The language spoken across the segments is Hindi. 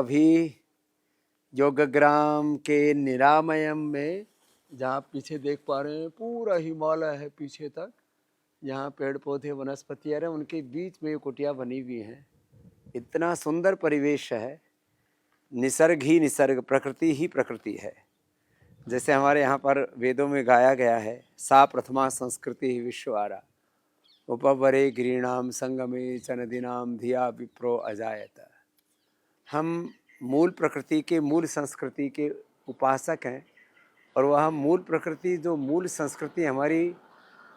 अभी योगग्राम के निरामयम में, जहाँ आप पीछे देख पा रहे हैं पूरा हिमालय है पीछे तक। यहाँ पेड़ पौधे वनस्पतियाँ हैं, उनके बीच में ये कुटिया बनी हुई हैं। इतना सुंदर परिवेश है। निसर्ग ही निसर्ग, प्रकृति ही प्रकृति है। जैसे हमारे यहाँ पर वेदों में गाया गया है, सा प्रथमा संस्कृति विश्वारा उपवरे गिरीणाम संगमे च नदीनाम धिया विप्रो अजायत। हम मूल प्रकृति के, मूल संस्कृति के उपासक हैं, और वह मूल प्रकृति, जो मूल संस्कृति हमारी,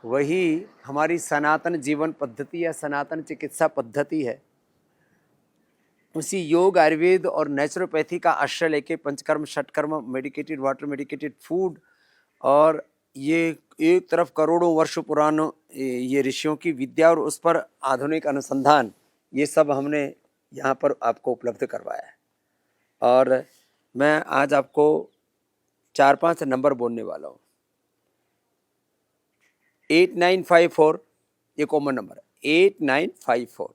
वही हमारी सनातन जीवन पद्धति या सनातन चिकित्सा पद्धति है। उसी योग, आयुर्वेद और नेचुरोपैथी का आश्रय लेके panchakarma, shatkarma, medicated water, medicated food, और ये एक तरफ करोड़ों वर्ष पुराना ये ऋषियों की विद्या और उस पर आधुनिक अनुसंधान, ये सब हमने यहाँ पर आपको उपलब्ध करवाया है। और मैं आज आपको 4-5 नंबर बोलने वाला हूँ। 8954 ये कॉमन नंबर है, 8954,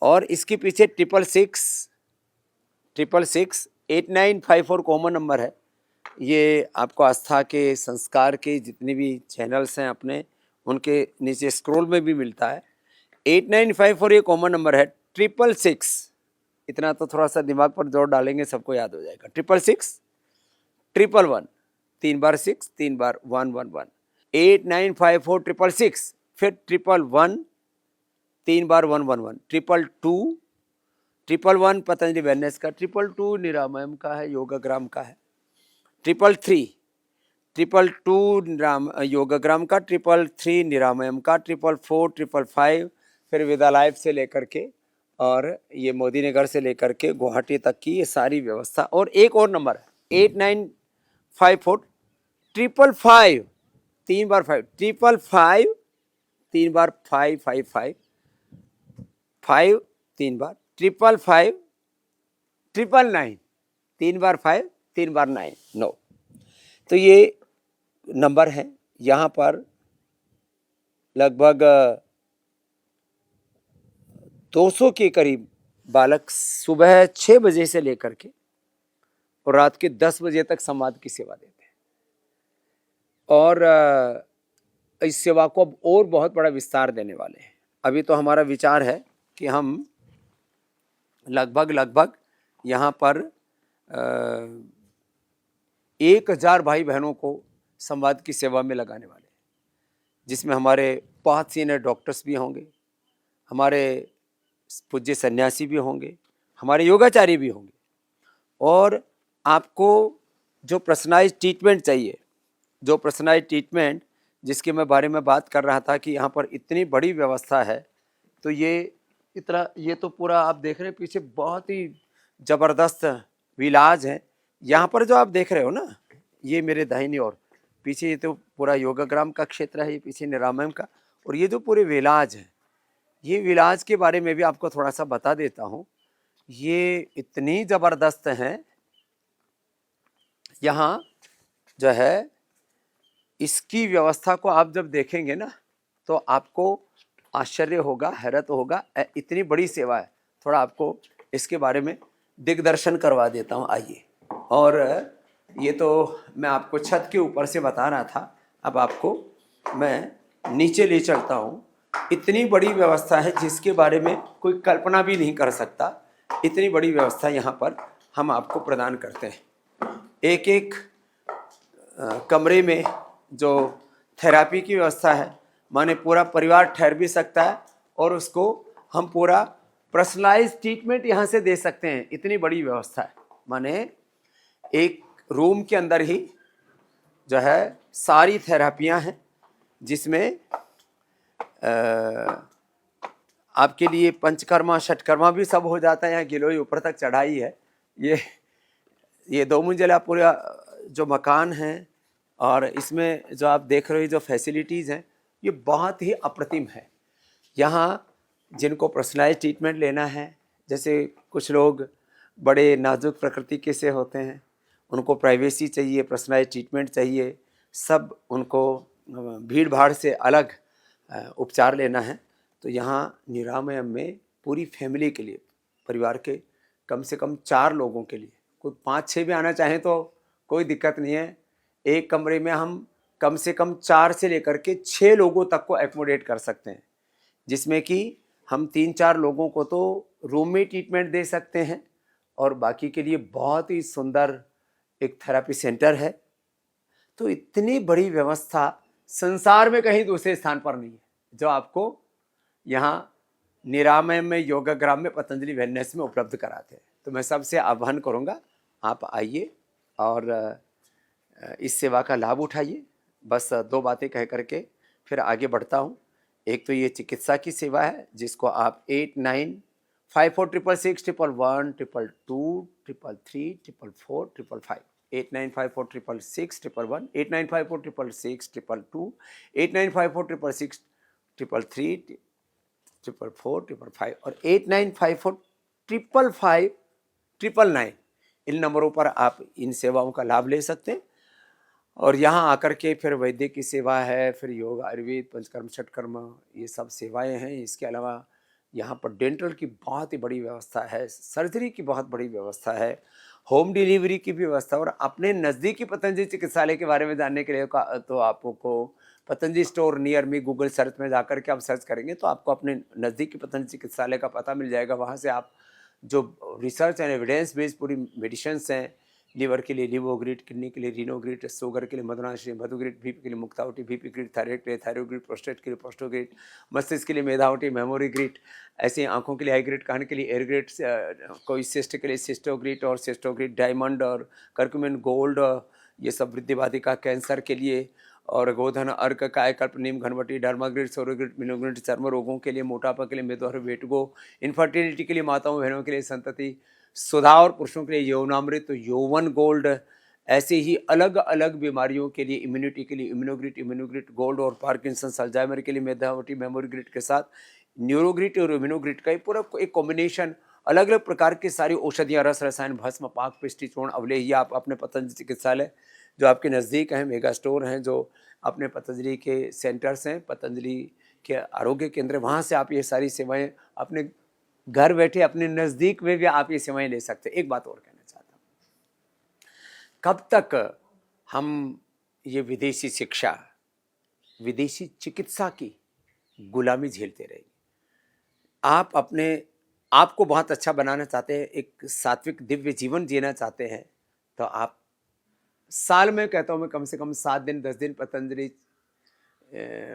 और इसके पीछे 666 8954 कॉमन नंबर है। ये आपको आस्था के, संस्कार के जितने भी चैनल्स हैं अपने, उनके नीचे स्क्रॉल में भी मिलता है। 8954 ये कॉमन नंबर है। 666, इतना तो थोड़ा सा दिमाग पर जोर डालेंगे सबको याद हो जाएगा। 666 111, 3 बार 6, 3 बार 111, 8954 666, फिर 111, 3 बार 111, 222, 111 पतंजलि वेलनेस का, 222 निरामयम का है, योगग्राम का है, 333 222 योगग्राम का, 333 निरामयम का, 444 555, फिर विदा लाइफ से लेकर के और ये मोदी नगर से लेकर के गुवाहाटी तक की ये सारी व्यवस्था। और एक और नंबर है 8954 555, 3 बार 5, 555, 3 बार 555, 5 3 बार, 555 999, 3 बार 5, 3 बार 9 9। तो ये नंबर है। यहाँ पर लगभग 200 के करीब बालक सुबह 6 बजे से लेकर के और रात के 10 बजे तक संवाद की सेवा देते हैं। और इस सेवा को अब और बहुत बड़ा विस्तार देने वाले हैं। अभी तो हमारा विचार है कि हम लगभग यहाँ पर 1000 भाई बहनों को संवाद की सेवा में लगाने वाले हैं, जिसमें हमारे 5 सीनियर डॉक्टर्स भी होंगे, हमारे पूज्य सन्यासी भी होंगे, हमारे योगाचार्य भी होंगे। और आपको जो पर्सनलाइज ट्रीटमेंट चाहिए, जो पर्सनलाइज ट्रीटमेंट जिसके मैं बारे में बात कर रहा था कि यहाँ पर इतनी बड़ी व्यवस्था है, तो ये तो पूरा आप देख रहे हैं पीछे बहुत ही ज़बरदस्त विलाज है। यहाँ पर जो आप देख रहे हो ना, ये मेरे दाहिनी ओर पीछे ये तो पूरा योगग्राम का क्षेत्र है, ये पीछे निरामयम का, और ये जो पूरे विलाज है, ये विलाज के बारे में भी आपको थोड़ा सा बता देता हूँ। ये इतनी ज़बरदस्त हैं। यहाँ जो है इसकी व्यवस्था को आप जब देखेंगे ना, तो आपको आश्चर्य होगा, हैरत होगा, इतनी बड़ी सेवा है। थोड़ा आपको इसके बारे में दिग्दर्शन करवा देता हूँ, आइए। और ये तो मैं आपको छत के ऊपर से बता रहा था, अब आपको मैं नीचे ले चलता हूँ। इतनी बड़ी व्यवस्था है जिसके बारे में कोई कल्पना भी नहीं कर सकता। इतनी बड़ी व्यवस्था यहाँ पर हम आपको प्रदान करते हैं। एक एक कमरे में जो थेरापी की व्यवस्था है, माने पूरा परिवार ठहर भी सकता है और उसको हम पूरा पर्सनलाइज ट्रीटमेंट यहाँ से दे सकते हैं। इतनी बड़ी व्यवस्था है, माने एक रूम के अंदर ही जो है सारी थेरापियाँ हैं, जिसमें आपके लिए पंचकर्मा, षटकर्मा भी सब हो जाता है। यहाँ गिलोई ऊपर तक चढ़ाई है। ये 2 मंजिला पूरा जो मकान है, और इसमें जो आप देख रहे हो जो फैसिलिटीज़ हैं, ये बहुत ही अप्रतिम है। यहाँ जिनको पर्सनलाइज ट्रीटमेंट लेना है, जैसे कुछ लोग बड़े नाजुक प्रकृति के से होते हैं, उनको प्राइवेसी चाहिए, पर्सनलाइज ट्रीटमेंट चाहिए, सब उनको भीड़ भाड़ से अलग उपचार लेना है, तो यहाँ निरामयम में पूरी फैमिली के लिए, परिवार के कम से कम 4 लोगों के लिए, कोई 5-6 भी आना चाहें तो कोई दिक्कत नहीं है। एक कमरे में हम कम से कम 4 से लेकर के 6 लोगों तक को एकोमोडेट कर सकते हैं, जिसमें कि हम 3-4 लोगों को तो रूम में ट्रीटमेंट दे सकते हैं और बाकी के लिए बहुत ही सुंदर एक थेरेपी सेंटर है। तो इतनी बड़ी व्यवस्था संसार में कहीं दूसरे स्थान पर नहीं है, जो आपको यहाँ निरामय में योगाग्राम में पतंजलि वेलनेस में उपलब्ध कराते हैं। तो मैं सबसे आह्वान करूँगा, आप आइए और इस सेवा का लाभ उठाइए। बस 2 बातें कह करके फिर आगे बढ़ता हूँ। एक तो ये चिकित्सा की सेवा है, जिसको आप 895466611122 333 444 89546611 89546622 89546633 444 और 8954555599 इन नंबरों पर आप इन सेवाओं का लाभ ले सकते हैं। और यहाँ आकर के फिर वैद्य की सेवा है, फिर योग, आयुर्वेद, पंचकर्म, षटकर्म, ये सब सेवाएं हैं। इसके अलावा यहाँ पर डेंटल की बहुत ही बड़ी व्यवस्था है, सर्जरी की बहुत बड़ी व्यवस्था है, होम डिलीवरी की भी व्यवस्था। और अपने नज़दीकी पतंजलि चिकित्सालय के बारे में जानने के लिए तो आपको Patanjali store near me Google search में जाकर के आप सर्च करेंगे तो आपको अपने नज़दीकी पतंजलि चिकित्सालय का पता मिल जाएगा। वहाँ से आप जो रिसर्च एंड एविडेंस बेस्ड पूरी मेडिसिन्स हैं, लीवर के लिए लिवोग्रिड, किडनी के लिए रीनोग्रिड, शुगर के लिए मधुनाश्री मधुग्रिड, बीपी के लिए मुक्तावटी बीपी ग्रिड, थायराइड के लिए थायरोग्रिड, प्रोस्टेट के लिए प्रोस्टोग्रिड, मस्तिष्क के लिए मेधावटी मेमोरी ग्रिड, ऐसे आंखों के लिए आई ग्रिड, कान के लिए एयर ग्रिड, कोई सिस्ट के लिए सिस्टोग्रिड और सिस्टोग्रिड, डायमंड और कर्क्यूमिन गोल्ड, ये सब वृद्धिवादिका, कैंसर के लिए, और गोधन, अर्क, कायकल्प, नीम, घनवटी, डर्माग्रिड, सोरोग्रिड, मिनोग्रिड, चर्म रोगों के लिए, मोटापा के लिए मेदोहर, वेटगो, इनफर्टिलिटी के लिए, माताओं बहनों के लिए संतति सुधा और पुरुषों के लिए यौनामृत, यौवन गोल्ड, ऐसे ही अलग अलग बीमारियों के लिए, इम्यूनिटी के लिए इम्यूनोग्रिड गोल्ड, और पार्किंसन, अल्जाइमर के लिए मेधावटी मेमोरी ग्रिड के साथ न्यूरोग्रिड और इम्यूनोग्रिड का पूरा एक कॉम्बिनेशन, अलग अलग प्रकार की सारी औषधियाँ, रस, रसायन, भस्म, पाक, पिष्टि, चूर्ण, अवलेही आप अपने पतंजलि चिकित्सालय जो आपके नज़दीक हैं, मेगा स्टोर हैं, जो अपने पतंजलि के सेंटर्स हैं, पतंजलि के आरोग्य केंद्र, वहाँ से आप ये सारी सेवाएं अपने घर बैठे अपने नज़दीक में भी आप ये सेवाएं ले सकते हैं। एक बात और कहना चाहता हूँ, कब तक हम ये विदेशी शिक्षा, विदेशी चिकित्सा की गुलामी झेलते रहेंगे? आपको बहुत अच्छा बनाना चाहते हैं, एक सात्विक दिव्य जीवन जीना चाहते हैं, तो आप साल में, कहता हूँ मैं, कम से कम 7 दिन 10 दिन पतंजलि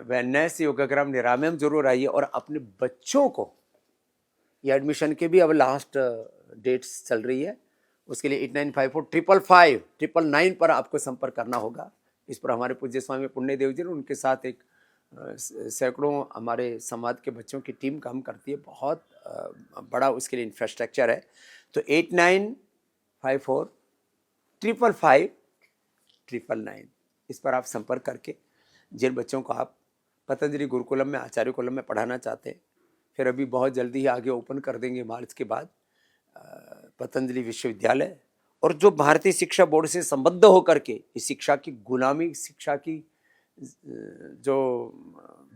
वेलनेस योगाग्राम निरामयम जरूर आइए। और अपने बच्चों को, ये एडमिशन के भी अब लास्ट डेट्स चल रही है, उसके लिए 89545559 पर आपको संपर्क करना होगा। इस पर हमारे पूज्य स्वामी पुण्यदेव जी, उनके साथ एक सैकड़ों हमारे समाज के बच्चों की टीम काम करती है, बहुत बड़ा उसके लिए इंफ्रास्ट्रक्चर है। तो 89545559 इस पर आप संपर्क करके जिन बच्चों को आप पतंजलि गुरुकुलम में, आचार्य कुलम में पढ़ाना चाहते हैं, फिर अभी बहुत जल्दी ही आगे ओपन कर देंगे मार्च के बाद पतंजलि विश्वविद्यालय, और जो भारतीय शिक्षा बोर्ड से संबद्ध होकर के इस शिक्षा की गुलामी, शिक्षा की जो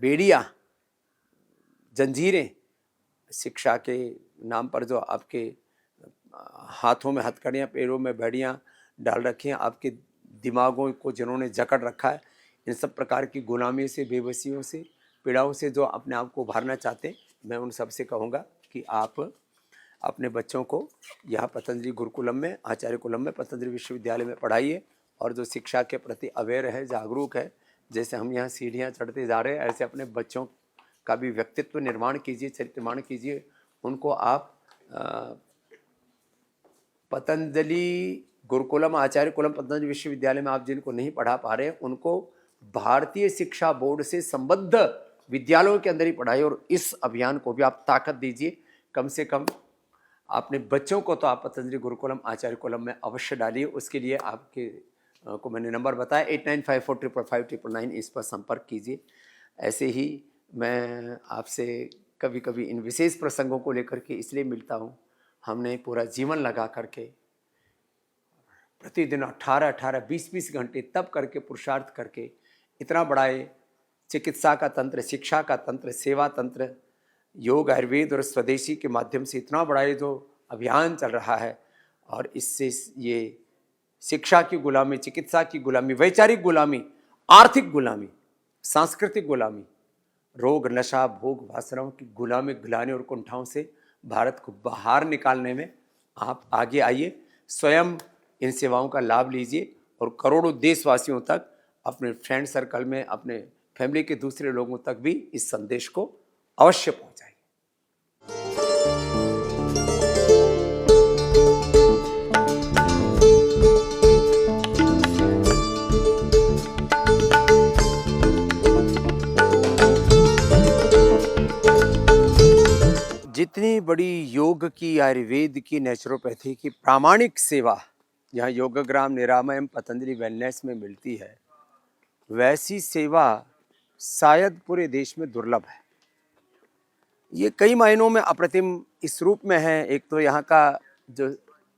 बेड़ियाँ, जंजीरें, शिक्षा के नाम पर जो आपके हाथों में हथकड़ियाँ, पैरों में बेड़ियाँ डाल रखी हैं, आपके दिमागों को जिन्होंने जकड़ रखा है, इन सब प्रकार की गुलामी से, बेबसियों से, पीड़ाओं से जो अपने आप को उभारना चाहते हैं, मैं उन सब से कहूँगा कि आप अपने बच्चों को यहाँ पतंजलि गुरुकुलम में, आचार्य कुलम में, पतंजलि विश्वविद्यालय में पढ़ाइए। और जो शिक्षा के प्रति अवेयर है, जागरूक है, जैसे हम यहाँ सीढ़ियाँ चढ़ते जा रहे हैं, ऐसे अपने बच्चों का भी व्यक्तित्व निर्माण कीजिए, चरित्र निर्माण कीजिए। उनको आप पतंजलि गुरुकुलम, आचार्य कुलम, पतंजलि विश्वविद्यालय में आप जिनको नहीं पढ़ा पा रहे हैं, उनको भारतीय शिक्षा बोर्ड से संबद्ध विद्यालयों के अंदर ही पढ़ाइए। और इस अभियान को भी आप ताकत दीजिए। कम से कम अपने बच्चों को तो आप पतंजलि गुरुकुलम, आचार्य कुलम में अवश्य डालिए। उसके लिए आपके को मैंने नंबर बताया 89545559 इस पर संपर्क कीजिए। ऐसे ही मैं आपसे कभी कभी इन विशेष प्रसंगों को लेकर के इसलिए मिलता हूँ, हमने पूरा जीवन लगा करके प्रतिदिन 18-18, 20-20 घंटे तब करके, पुरुषार्थ करके, इतना बड़ा चिकित्सा का तंत्र, शिक्षा का तंत्र, सेवा तंत्र, योग, आयुर्वेद और स्वदेशी के माध्यम से इतना बड़ा जो अभियान चल रहा है और इससे ये शिक्षा की गुलामी, चिकित्सा की गुलामी, वैचारिक गुलामी, आर्थिक गुलामी, सांस्कृतिक गुलामी, रोग, नशा, भोग, वासनाओं की गुलामी, गिलानी और कुंठाओं से भारत को बाहर निकालने में आप आगे आइए, स्वयं इन सेवाओं का लाभ लीजिए और करोड़ों देशवासियों तक, अपने फ्रेंड सर्कल में, अपने फैमिली के दूसरे लोगों तक भी इस संदेश को अवश्य पहुंचाइए। जितनी बड़ी योग की, आयुर्वेद की, नेचुरोपैथी की प्रामाणिक सेवा यहाँ योगग्राम, निरामयम, पतंजलि वेलनेस में मिलती है, वैसी सेवा शायद पूरे देश में दुर्लभ है। ये कई मायनों में अप्रतिम इस रूप में है। एक तो यहाँ का जो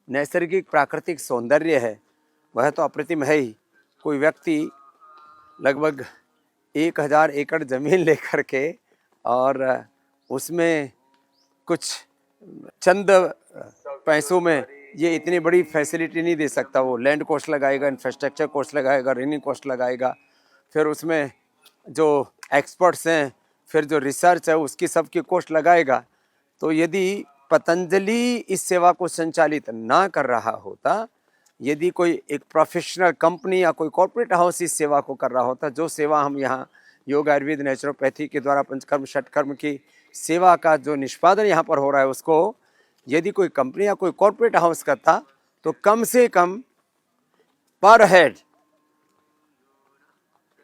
नैसर्गिक प्राकृतिक सौंदर्य है वह तो अप्रतिम है ही। कोई व्यक्ति लगभग 1000 एकड़ ज़मीन लेकर के और उसमें कुछ चंद पैसों में ये इतनी बड़ी फैसिलिटी नहीं दे सकता। वो लैंड कॉस्ट लगाएगा, इंफ्रास्ट्रक्चर कॉस्ट लगाएगा, रनिंग कॉस्ट लगाएगा, फिर उसमें जो एक्सपर्ट्स हैं, फिर जो रिसर्च है उसकी सबकी कॉस्ट लगाएगा। तो यदि पतंजलि इस सेवा को संचालित ना कर रहा होता, यदि कोई एक प्रोफेशनल कंपनी या कोई कॉर्पोरेट हाउस इस सेवा को कर रहा होता, जो सेवा हम यहाँ योग, आयुर्वेद, नेचुरोपैथी के द्वारा पंचकर्म, षटकर्म की सेवा का जो निष्पादन यहाँ पर हो रहा है, उसको यदि कोई कंपनी या कोई कॉर्पोरेट हाउस करता तो कम से कम पर हेड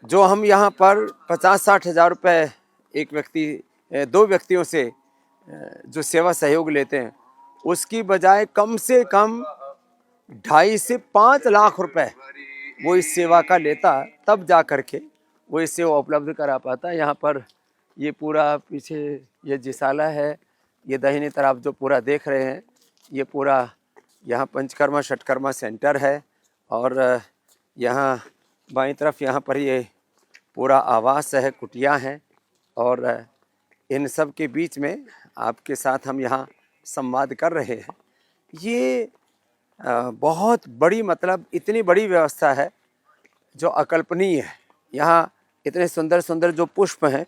जो हम यहाँ पर 50-60 हज़ार रुपये एक व्यक्ति, 2 व्यक्तियों से जो सेवा सहयोग लेते हैं, उसकी बजाय कम से कम 2.5 से 5 लाख रुपए वो इस सेवा का लेता, तब जा कर के वो इस सेवा उपलब्ध करा पाता। यहाँ पर ये पूरा पीछे ये जिसाला है, ये दाहिनी तरफ जो पूरा देख रहे हैं, ये पूरा यहाँ पंचकर्मा षटकर्मा सेंटर है और यहाँ बाईं तरफ यहाँ पर ये पूरा आवास है, कुटिया हैं और इन सब के बीच में आपके साथ हम यहाँ संवाद कर रहे हैं। ये बहुत बड़ी, मतलब इतनी बड़ी व्यवस्था है जो अकल्पनीय है। यहाँ इतने सुंदर सुंदर जो पुष्प हैं,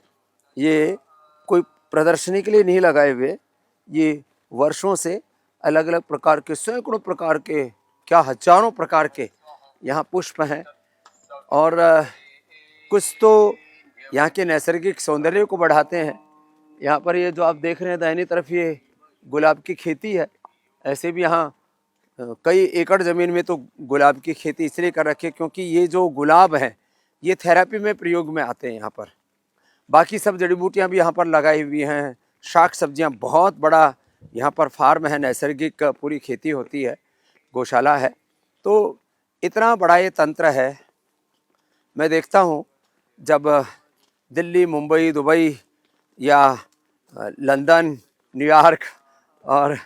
ये कोई प्रदर्शनी के लिए नहीं लगाए हुए, ये वर्षों से अलग अलग प्रकार के, सैकड़ों प्रकार के, क्या हजारों प्रकार के यहाँ पुष्प हैं और कुछ तो यहाँ के नैसर्गिक सौंदर्य को बढ़ाते हैं। यहाँ पर ये जो आप देख रहे हैं दाहिनी तरफ, ये गुलाब की खेती है। ऐसे भी यहाँ कई एकड़ ज़मीन में तो गुलाब की खेती इसलिए कर रखी है क्योंकि ये जो गुलाब हैं ये थेरेपी में प्रयोग में आते हैं यहाँ पर। बाकी सब जड़ी बूटियाँ भी यहाँ पर लगाई हुई हैं, शाक सब्जियाँ, बहुत बड़ा यहाँ पर फार्म है, नैसर्गिक पूरी खेती होती है, गौशाला है। तो इतना बड़ा ये तंत्र है। मैं देखता हूँ जब दिल्ली, मुंबई, दुबई या लंदन, न्यूयॉर्क और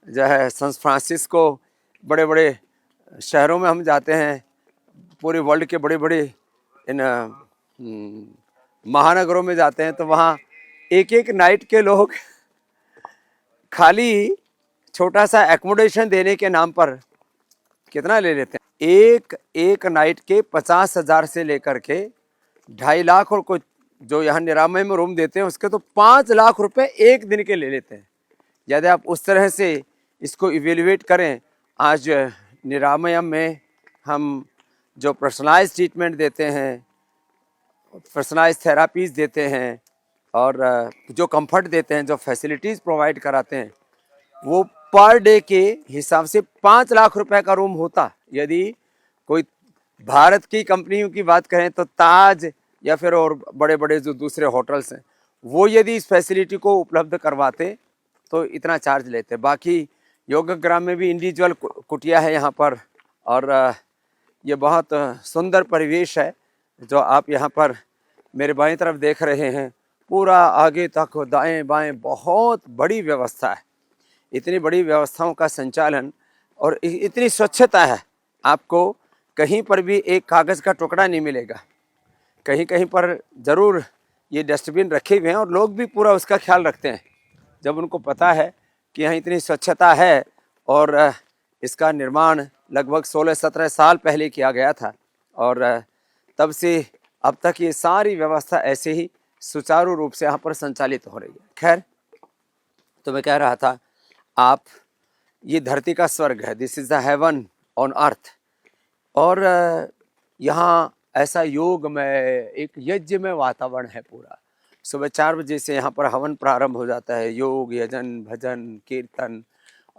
जो है सैन फ्रांसिस्को, बड़े बड़े शहरों में हम जाते हैं, पूरे वर्ल्ड के बड़े बड़े इन महानगरों में जाते हैं, तो वहाँ एक एक नाइट के लोग खाली छोटा सा एकोमोडेशन देने के नाम पर कितना ले लेते हैं। एक नाइट के 50,000 से लेकर के 2.5 लाख, और कुछ जो यहाँ निरामय में रूम देते हैं उसके तो 5 लाख रुपए एक दिन के ले लेते हैं। यदि आप उस तरह से इसको इवेल्युएट करें, आज निरामयम में हम जो पर्सनलाइज ट्रीटमेंट देते हैं, पर्सनलाइज थेरापीज़ देते हैं और जो कंफर्ट देते हैं, जो फैसिलिटीज़ प्रोवाइड कराते हैं, वो पर डे के हिसाब से 5 लाख रुपए का रूम होता। यदि कोई भारत की कंपनियों की बात करें तो ताज या फिर और बड़े बड़े जो दूसरे होटल्स हैं, वो यदि इस फैसिलिटी को उपलब्ध करवाते तो इतना चार्ज लेते। बाकी योगग्राम में भी इंडिविजुअल कुटिया है यहाँ पर और ये बहुत सुंदर परिवेश है जो आप यहाँ पर मेरे बाईं तरफ देख रहे हैं। पूरा आगे तक दाएं बाएं बहुत बड़ी व्यवस्था है। इतनी बड़ी व्यवस्थाओं का संचालन और इतनी स्वच्छता है, आपको कहीं पर भी एक कागज़ का टुकड़ा नहीं मिलेगा। कहीं कहीं पर ज़रूर ये डस्टबिन रखे हुए हैं और लोग भी पूरा उसका ख्याल रखते हैं। जब उनको पता है कि यहाँ इतनी स्वच्छता है और इसका निर्माण लगभग 16-17 साल पहले किया गया था और तब से अब तक ये सारी व्यवस्था ऐसे ही सुचारू रूप से यहाँ पर संचालित हो रही है। खैर, तो मैं कह रहा था, आप ये धरती का स्वर्ग है, this is the heaven on earth. और यहाँ ऐसा योग में एक यज्ञ में वातावरण है पूरा। सुबह 4 बजे से यहाँ पर हवन प्रारंभ हो जाता है, योग, यजन, भजन, कीर्तन,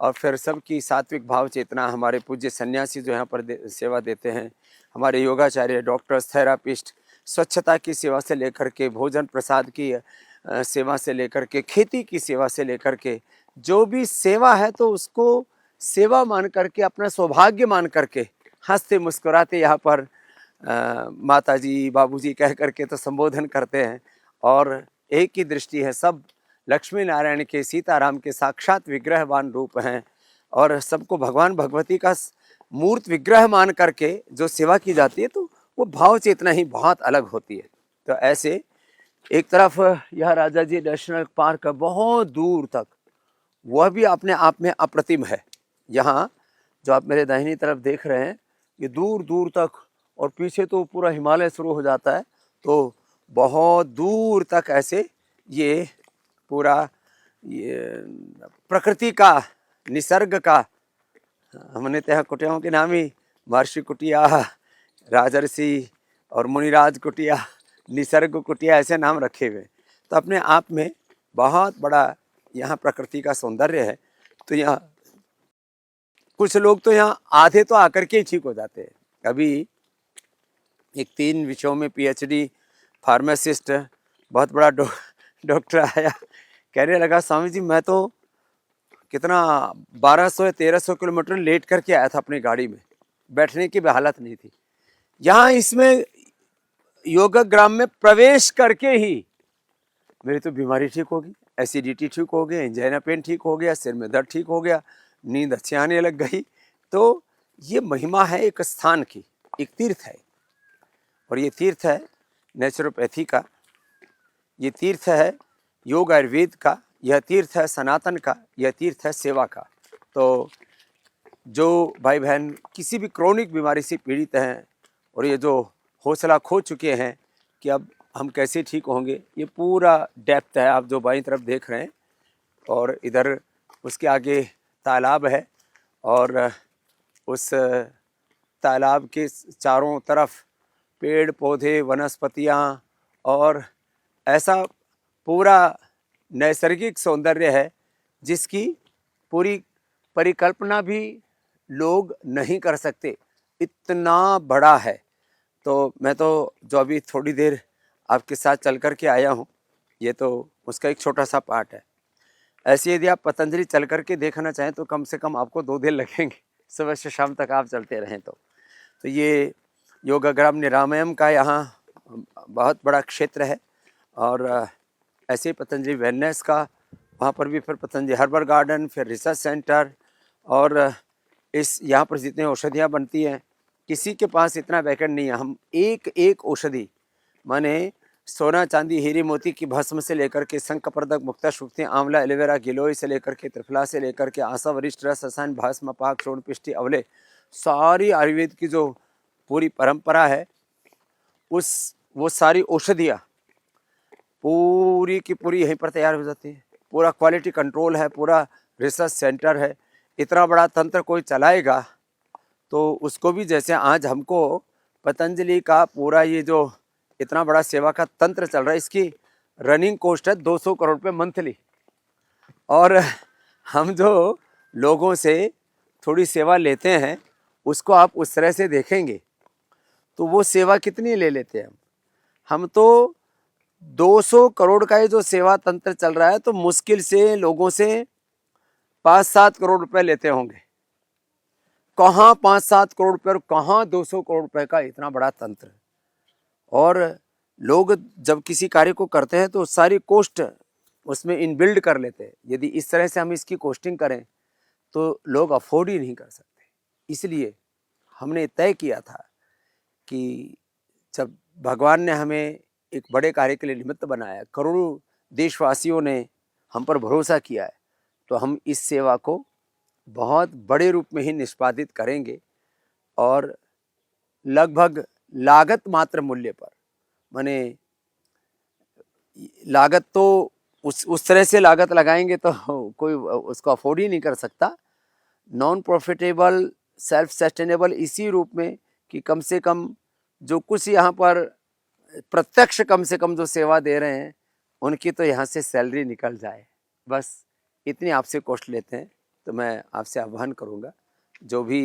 और फिर सबकी सात्विक भाव चेतना। हमारे पूज्य सन्यासी जो यहाँ पर सेवा देते हैं, हमारे योगाचार्य, डॉक्टर्स, थेरापिस्ट, स्वच्छता की सेवा से लेकर के भोजन प्रसाद की सेवा से लेकर के खेती की सेवा से लेकर के जो भी सेवा है, तो उसको सेवा मान करके, अपना सौभाग्य मान करके, हंसते मुस्कुराते यहाँ पर माता जी, बाबूजी कह करके तो संबोधन करते हैं। और एक ही दृष्टि है, सब लक्ष्मी नारायण के, सीताराम के साक्षात विग्रहवान रूप हैं और सबको भगवान भगवती का मूर्त विग्रह मान करके जो सेवा की जाती है, तो वो भाव चेतना ही बहुत अलग होती है। तो ऐसे एक तरफ यह राजा जी नेशनल पार्क है, बहुत दूर तक, वह भी अपने आप में अप्रतिम है। यहाँ जो आप मेरे दाहिनी तरफ देख रहे हैं, ये दूर दूर तक, और पीछे तो पूरा हिमालय शुरू हो जाता है, तो बहुत दूर तक ऐसे ये पूरा ये प्रकृति का, निसर्ग का, हमने तो यहाँ कुटियाओं के नाम ही महर्षि कुटिया, राजर्षि और मुनिराज कुटिया, निसर्ग कुटिया, ऐसे नाम रखे हुए। तो अपने आप में बहुत बड़ा यहाँ प्रकृति का सौंदर्य है। तो यहाँ कुछ लोग तो यहाँ आधे तो आकर के ही ठीक हो जाते हैं। अभी एक 3 विषयों में PhD फार्मासिस्ट, बहुत बड़ा डॉक्टर आया, कहने लगा, स्वामी जी मैं तो कितना 1200 या 1300 किलोमीटर लेट करके आया था अपनी गाड़ी में, बैठने की भी हालत नहीं थी। यहाँ इसमें योगग्राम में प्रवेश करके ही मेरी तो बीमारी ठीक होगी, एसिडिटी ठीक हो गया, एंजाइना पेन ठीक हो गया, सिर में दर्द ठीक हो गया, नींद अच्छी आने लग गई। तो ये महिमा है एक स्थान की, एक तीर्थ है, और ये तीर्थ है नेचुरोपैथी का, ये तीर्थ है योग आयुर्वेद का, यह तीर्थ है सनातन का, यह तीर्थ है सेवा का। तो जो भाई बहन किसी भी क्रोनिक बीमारी से पीड़ित हैं और ये जो हौसला खो चुके हैं कि अब हम कैसे ठीक होंगे, ये पूरा डेप्थ है, आप जो बाईं तरफ देख रहे हैं, और इधर उसके आगे तालाब है, और उस तालाब के चारों तरफ पेड़ पौधे, वनस्पतियाँ, और ऐसा पूरा नैसर्गिक सौंदर्य है जिसकी पूरी परिकल्पना भी लोग नहीं कर सकते, इतना बड़ा है। तो मैं तो जो अभी थोड़ी देर आपके साथ चल कर के आया हूँ, ये तो उसका एक छोटा सा पार्ट है। ऐसे यदि आप पतंजलि चल कर के देखना चाहें तो कम से कम आपको 2 दिन लगेंगे, सुबह से शाम तक आप चलते रहें तो ये योगग्राम निरामयम का यहाँ बहुत बड़ा क्षेत्र है। और ऐसे ही पतंजलि वेलनेस का, वहाँ पर भी फिर पतंजलि हर्बल गार्डन, फिर रिसर्च सेंटर, और इस यहाँ पर जितने औषधियाँ बनती हैं, किसी के पास इतना वैकेंट नहीं है। हम एक एक औषधि, माने सोना चांदी हीरे मोती की भस्म से लेकर के शंख प्रदक मुक्ता शुक्ति आंवला एलोवेरा गिलोय से लेकर के त्रिफला से लेकर के आशा वरिष्ठ रस रसायन भस्म पाक चूर्ण पिष्टी अवले, सारी आयुर्वेद की जो पूरी परंपरा है, वो सारी औषधियाँ पूरी की पूरी यहीं पर तैयार हो जाती है। पूरा क्वालिटी कंट्रोल है, पूरा रिसर्च सेंटर है। इतना बड़ा तंत्र कोई चलाएगा तो उसको भी, जैसे आज हमको पतंजलि का पूरा ये जो इतना बड़ा सेवा का तंत्र चल रहा है, इसकी रनिंग कॉस्ट है 200 करोड़ रुपये मंथली। और हम जो लोगों से थोड़ी सेवा लेते हैं, उसको आप उस तरह से देखेंगे तो वो सेवा कितनी ले लेते हैं हम तो 200 करोड़ का ये जो सेवा तंत्र चल रहा है, तो मुश्किल से लोगों से 5-7 करोड़ रुपए लेते होंगे। कहाँ 5-7 करोड़ रुपए और कहाँ 200 करोड़ रुपए का इतना बड़ा तंत्र। और लोग जब किसी कार्य को करते हैं तो सारी कॉस्ट उसमें इनबिल्ड कर लेते हैं। यदि इस तरह से हम इसकी कॉस्टिंग करें तो लोग अफोर्ड ही नहीं कर सकते। इसलिए हमने तय किया था कि जब भगवान ने हमें एक बड़े कार्य के लिए निमित्त बनाया, करोड़ों देशवासियों ने हम पर भरोसा किया है, तो हम इस सेवा को बहुत बड़े रूप में ही निष्पादित करेंगे और लगभग लागत मात्र मूल्य पर, माने लागत तो उस तरह से लागत लगाएंगे तो कोई उसको अफोर्ड ही नहीं कर सकता। नॉन प्रॉफिटेबल, सेल्फ सस्टेनेबल इसी रूप में कि कम से कम जो कुछ यहाँ पर प्रत्यक्ष कम से कम जो सेवा दे रहे हैं उनकी तो यहाँ से सैलरी निकल जाए, बस इतनी आपसे कॉस्ट लेते हैं। तो मैं आपसे आह्वान करूँगा जो भी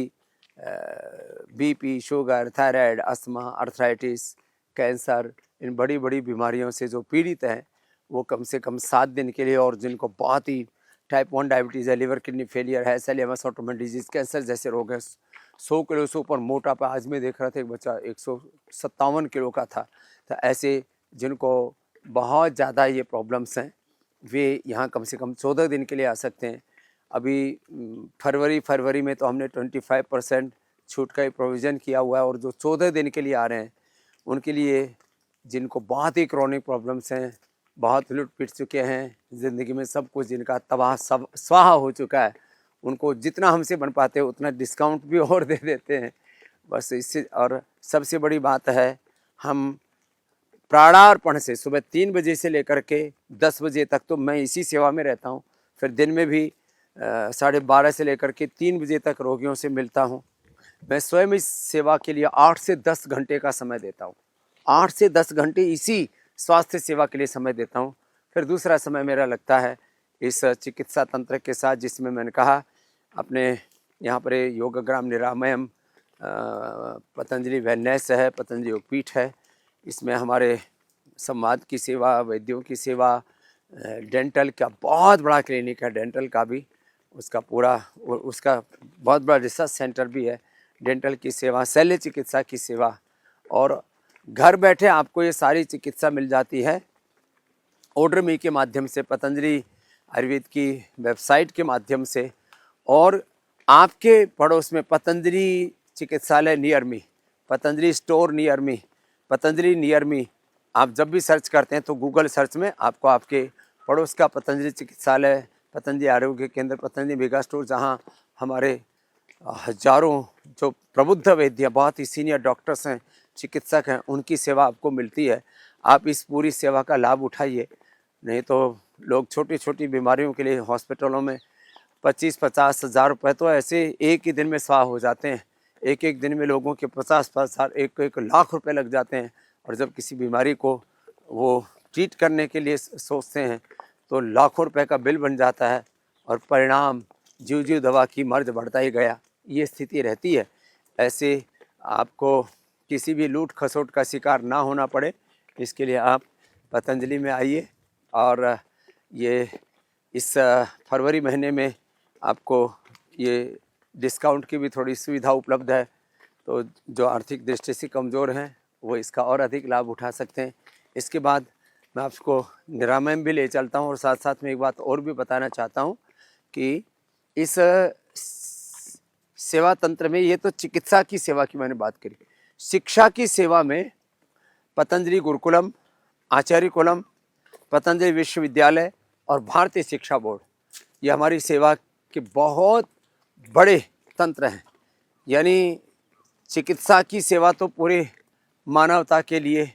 BP, sugar, thyroid, asthma, arthritis, cancer, इन बड़ी बड़ी बीमारियों से जो पीड़ित हैं वो कम से कम 7 दिन के लिए, और जिनको बहुत ही टाइप 1 डायबिटीज़ है, लिवर किडनी फेलियर है, सेलेमस ऑटोमेन डिजीज़, कैंसर जैसे रोग है, 100 किलो से ऊपर मोटापा, आज मैं देख रहा था एक बच्चा 157 किलो का था। तो ऐसे जिनको बहुत ज़्यादा ये प्रॉब्लम्स हैं वे यहाँ कम से कम 14 दिन के लिए आ सकते हैं। अभी फरवरी में तो हमने 25% छूट का ही प्रोविज़न किया हुआ है, और जो 14 दिन के लिए आ रहे हैं उनके लिए जिनको बहुत ही क्रॉनिक प्रॉब्लम्स हैं, बहुत लुट पिट चुके हैं ज़िंदगी में, सब कुछ जिनका तबाह सब स्वाहा हो चुका है, उनको जितना हमसे बन पाते हैं उतना डिस्काउंट भी और दे देते हैं बस इससे। और सबसे बड़ी बात है, हम प्राणार्पण से सुबह 3 बजे से लेकर के 10 बजे तक तो मैं इसी सेवा में रहता हूँ, फिर दिन में भी 12:30 से लेकर के 3 बजे तक रोगियों से मिलता हूँ। मैं स्वयं इस सेवा के लिए 8 से 10 घंटे का समय देता हूँ, 8 से 10 घंटे इसी स्वास्थ्य सेवा के लिए समय देता हूँ। फिर दूसरा समय मेरा लगता है इस चिकित्सा तंत्र के साथ, जिसमें मैंने कहा अपने यहाँ पर योगग्राम निरामयम पतंजलि वेलनेस है, पतंजलि योगपीठ है, इसमें हमारे संवाद की सेवा, वैद्यों की सेवा, डेंटल का बहुत बड़ा क्लिनिक है, डेंटल का भी उसका बहुत बड़ा रिसर्च सेंटर भी है, डेंटल की सेवा, शल्य चिकित्सा की सेवा, और घर बैठे आपको ये सारी चिकित्सा मिल जाती है ऑर्डर मी के माध्यम से, पतंजलि आयुर्वेद की वेबसाइट के माध्यम से, और आपके पड़ोस में पतंजलि चिकित्सालय near me, Patanjali store near me, Patanjali near me, आप जब भी सर्च करते हैं तो गूगल सर्च में आपको आपके पड़ोस का पतंजलि चिकित्सालय, पतंजलि आरोग्य केंद्र, पतंजलि मेगा स्टोर, जहां हमारे हजारों जो प्रबुद्ध वैद्य, बहुत ही सीनियर डॉक्टर्स हैं, चिकित्सक हैं, उनकी सेवा आपको मिलती है। आप इस पूरी सेवा का लाभ उठाइए, नहीं तो लोग छोटी छोटी बीमारियों के लिए हॉस्पिटलों में 25-50 हज़ार रुपये तो ऐसे एक ही दिन में स्वाह हो जाते हैं। एक दिन में लोगों के 50-50 1 लाख रुपए लग जाते हैं, और जब किसी बीमारी को वो ट्रीट करने के लिए सोचते हैं तो लाखों रुपए का बिल बन जाता है, और परिणाम ज्यों दवा की मर्ज बढ़ता ही गया, ये स्थिति रहती है। ऐसे आपको किसी भी लूट खसोट का शिकार ना होना पड़े, इसके लिए आप पतंजलि में आइए। और ये इस फरवरी महीने में आपको ये डिस्काउंट की भी थोड़ी सुविधा उपलब्ध है, तो जो आर्थिक दृष्टि से कमज़ोर हैं वो इसका और अधिक लाभ उठा सकते हैं। इसके बाद मैं आपको निरामयम भी ले चलता हूँ, और साथ साथ में एक बात और भी बताना चाहता हूँ कि इस सेवा तंत्र में, ये तो चिकित्सा की सेवा की मैंने बात करी, शिक्षा की सेवा में पतंजलि गुरुकुलम, आचार्य कुलम, पतंजलि विश्वविद्यालय और भारतीय शिक्षा बोर्ड, ये हमारी सेवा के बहुत बड़े तंत्र हैं। यानी चिकित्सा की सेवा तो पूरे मानवता के लिए,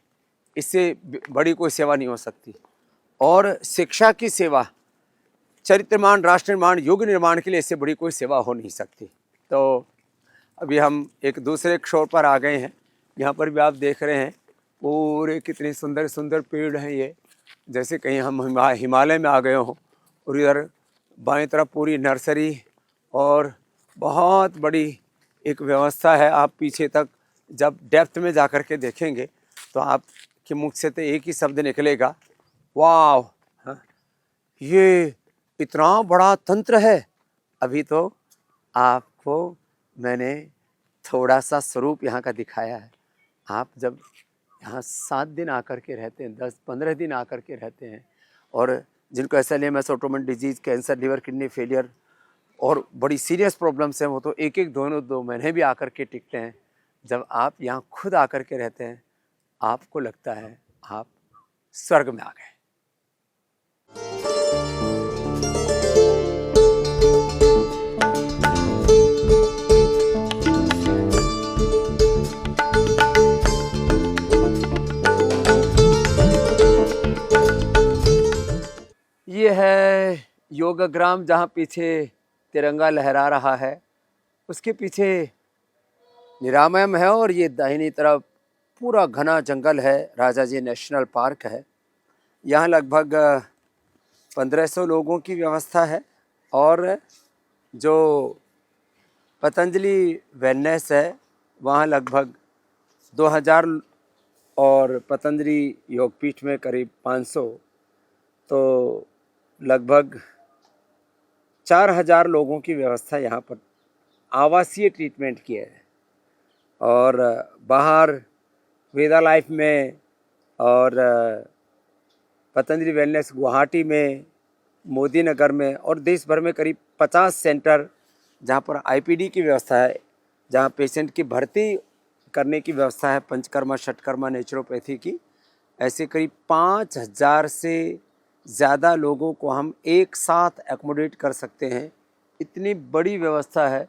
इससे बड़ी कोई सेवा नहीं हो सकती, और शिक्षा की सेवा चरित्र निर्माण, राष्ट्र निर्माण, युग निर्माण के लिए इससे बड़ी कोई सेवा हो नहीं सकती। तो अभी हम एक दूसरे छोर पर आ गए हैं, यहाँ पर भी आप देख रहे हैं पूरे कितने सुंदर सुंदर पेड़ हैं, ये जैसे कहीं हम हिमालय में आ गए हों। और इधर बाएं तरफ पूरी नर्सरी और बहुत बड़ी एक व्यवस्था है। आप पीछे तक जब डेप्थ में जा कर के देखेंगे तो आपके मुख से तो एक ही शब्द निकलेगा, वाह, ये इतना बड़ा तंत्र है। अभी तो आपको मैंने थोड़ा सा स्वरूप यहाँ का दिखाया है। आप जब यहाँ 7 दिन आकर के रहते हैं, 10-15 दिन आकर के रहते हैं, और जिनको SLMS autoimmune diseases, cancer, liver kidney failure और बड़ी सीरियस प्रॉब्लम्स हैं, वो तो 1-1, 2 महीने भी आकर के टिकते हैं। जब आप यहाँ खुद आकर के रहते हैं, आपको लगता है आप स्वर्ग में आ गए। ये है योगग्राम, जहाँ पीछे तिरंगा लहरा रहा है, उसके पीछे निरामयम है और ये दाहिनी तरफ पूरा घना जंगल है, राजाजी नेशनल पार्क है। यहाँ लगभग 1500 लोगों की व्यवस्था है और जो पतंजलि वेलनेस है वहाँ लगभग 2000 और पतंजलि योगपीठ में करीब 500, तो लगभग 4000 लोगों की व्यवस्था यहाँ पर आवासीय ट्रीटमेंट की है। और बाहर वेदा लाइफ में और पतंजलि वेलनेस गुवाहाटी में, मोदी नगर में और देश भर में करीब 50 सेंटर जहाँ पर आईपीडी की व्यवस्था है, जहाँ पेशेंट की भर्ती करने की व्यवस्था है, पंचकर्मा, षटकर्मा, नेचुरोपैथी की। ऐसे करीब 5000 से ज़्यादा लोगों को हम एक साथ एकोमोडेट कर सकते हैं, इतनी बड़ी व्यवस्था है।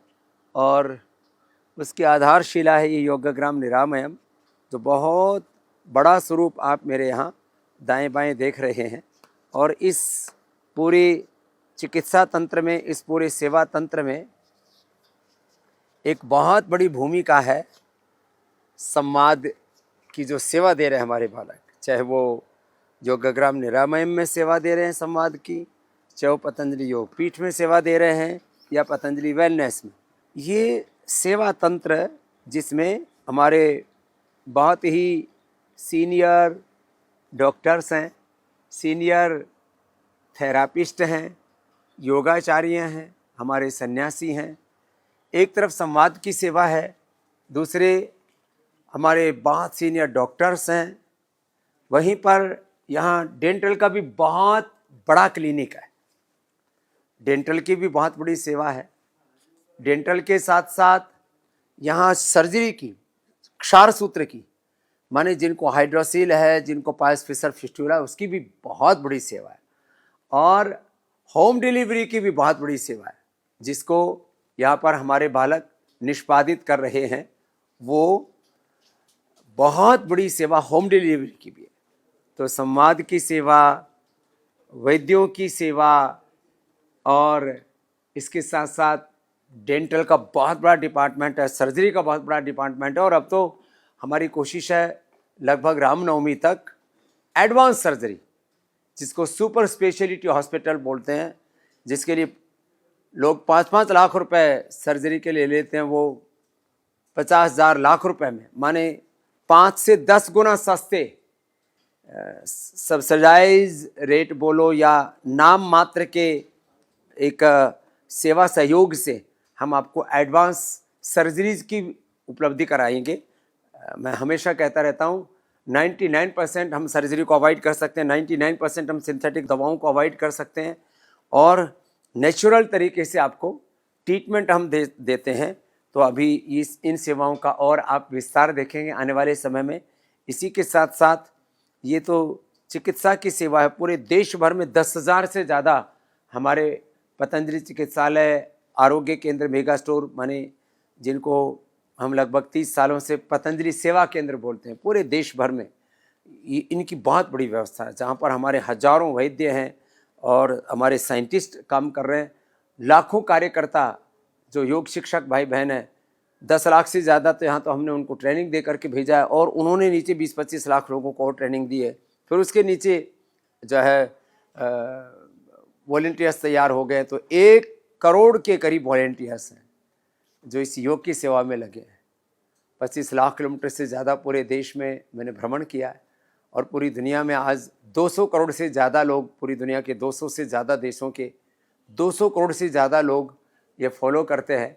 और उसकी आधारशिला है ये योगग्राम निरामयम, जो बहुत बड़ा स्वरूप आप मेरे यहाँ दाएं बाएं देख रहे हैं। और इस पूरे चिकित्सा तंत्र में, इस पूरे सेवा तंत्र में एक बहुत बड़ी भूमिका है संवाद की, जो सेवा दे रहे हैं हमारे बालक, चाहे वो योगग्राम निरामयम में सेवा दे रहे हैं संवाद की, चाहे वो पतंजलि योगपीठ में सेवा दे रहे हैं या पतंजलि वेलनेस में। ये सेवा तंत्र जिसमें हमारे बहुत ही सीनियर डॉक्टर्स हैं, सीनियर थेरापिस्ट हैं, योगाचार्य हैं, हमारे सन्यासी हैं। एक तरफ संवाद की सेवा है, दूसरे हमारे बहुत सीनियर डॉक्टर्स हैं। वहीं पर यहाँ डेंटल का भी बहुत बड़ा क्लिनिक है, डेंटल की भी बहुत बड़ी सेवा है। डेंटल के साथ साथ यहाँ सर्जरी की, क्षार सूत्र की, माने जिनको हाइड्रोसील है, जिनको पायस फिशर फिस्टुला, उसकी भी बहुत बड़ी सेवा है। और होम डिलीवरी की भी बहुत बड़ी सेवा है, जिसको यहाँ पर हमारे बालक निष्पादित कर रहे हैं। वो बहुत बड़ी सेवा होम डिलीवरी की भी है। तो संवाद की सेवा, वैद्यों की सेवा और इसके साथ साथ डेंटल का बहुत बड़ा डिपार्टमेंट है, सर्जरी का बहुत बड़ा डिपार्टमेंट है। और अब तो हमारी कोशिश है लगभग रामनवमी तक एडवांस सर्जरी, जिसको सुपर स्पेशलिटी हॉस्पिटल बोलते हैं, जिसके लिए लोग 5-5 लाख रुपए सर्जरी के लिए लेते हैं, वो 50,000 लाख रुपए में, माने 5 से 10 गुना सस्ते सब्सिडाइज रेट बोलो या नाम मात्र के एक सेवा सहयोग से हम आपको एडवांस सर्जरीज की उपलब्धि कराएंगे। मैं हमेशा कहता रहता हूँ 99% हम सर्जरी को अवॉइड कर सकते हैं, 99% हम सिंथेटिक दवाओं को अवॉइड कर सकते हैं और नेचुरल तरीके से आपको ट्रीटमेंट हम देते हैं। तो अभी इन सेवाओं का और आप विस्तार देखेंगे आने वाले समय में। इसी के साथ साथ ये तो चिकित्सा की सेवा है, पूरे देश भर में 10,000 से ज़्यादा हमारे पतंजलि चिकित्सालय, आरोग्य केंद्र, मेगा स्टोर, माने जिनको हम लगभग 30 सालों से पतंजलि सेवा केंद्र बोलते हैं, पूरे देश भर में इनकी बहुत बड़ी व्यवस्था है, जहाँ पर हमारे हजारों वैद्य हैं और हमारे साइंटिस्ट काम कर रहे हैं। लाखों कार्यकर्ता जो योग शिक्षक भाई बहन हैं, 10 लाख से ज़्यादा तो यहाँ तो हमने उनको ट्रेनिंग दे करके भेजा है और उन्होंने नीचे 20-25 लाख लोगों को और ट्रेनिंग दी है। फिर उसके नीचे जो है वॉलंटियर्स तैयार हो गए, तो 1 करोड़ के करीब वॉलंटियर्स हैं जो इस योग की सेवा में लगे हैं। 25 लाख किलोमीटर से ज़्यादा पूरे देश में मैंने भ्रमण किया है और पूरी दुनिया में आज 200 करोड़ से ज़्यादा लोग, पूरी दुनिया के 200 से ज़्यादा देशों के 200 करोड़ से ज़्यादा लोग ये फॉलो करते हैं।